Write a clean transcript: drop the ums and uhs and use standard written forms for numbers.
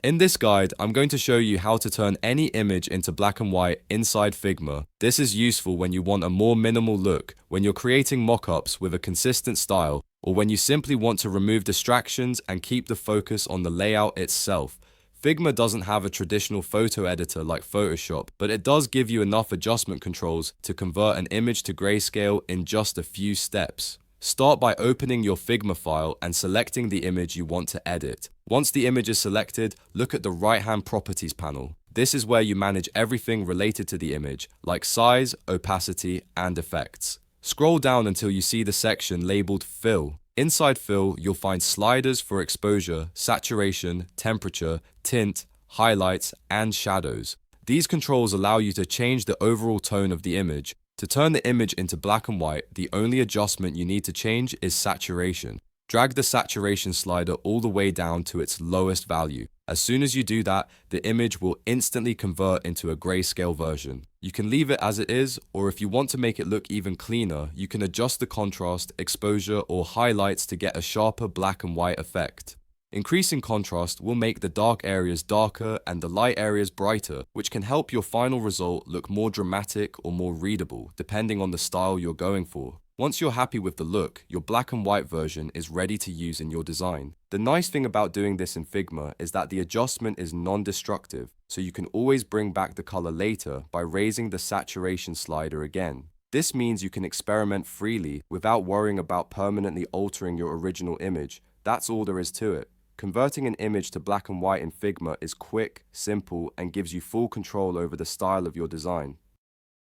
In this guide, I'm going to show you how to turn any image into black and white inside Figma. This is useful when you want a more minimal look, when you're creating mockups with a consistent style, or when you simply want to remove distractions and keep the focus on the layout itself. Figma doesn't have a traditional photo editor like Photoshop, but it does give you enough adjustment controls to convert an image to grayscale in just a few steps. Start by opening your Figma file and selecting the image you want to edit. Once the image is selected, look at the right-hand properties panel. This is where you manage everything related to the image, like size, opacity, and effects. Scroll down until you see the section labeled Fill. Inside Fill, you'll find sliders for exposure, saturation, temperature, tint, highlights, and shadows. These controls allow you to change the overall tone of the image. To turn the image into black and white, the only adjustment you need to change is saturation. Drag the saturation slider all the way down to its lowest value. As soon as you do that, the image will instantly convert into a grayscale version. You can leave it as it is, or if you want to make it look even cleaner, you can adjust the contrast, exposure, or highlights to get a sharper black and white effect. Increasing contrast will make the dark areas darker and the light areas brighter, which can help your final result look more dramatic or more readable, depending on the style you're going for. Once you're happy with the look, your black and white version is ready to use in your design. The nice thing about doing this in Figma is that the adjustment is non-destructive, so you can always bring back the color later by raising the saturation slider again. This means you can experiment freely without worrying about permanently altering your original image. That's all there is to it. Converting an image to black and white in Figma is quick, simple, and gives you full control over the style of your design.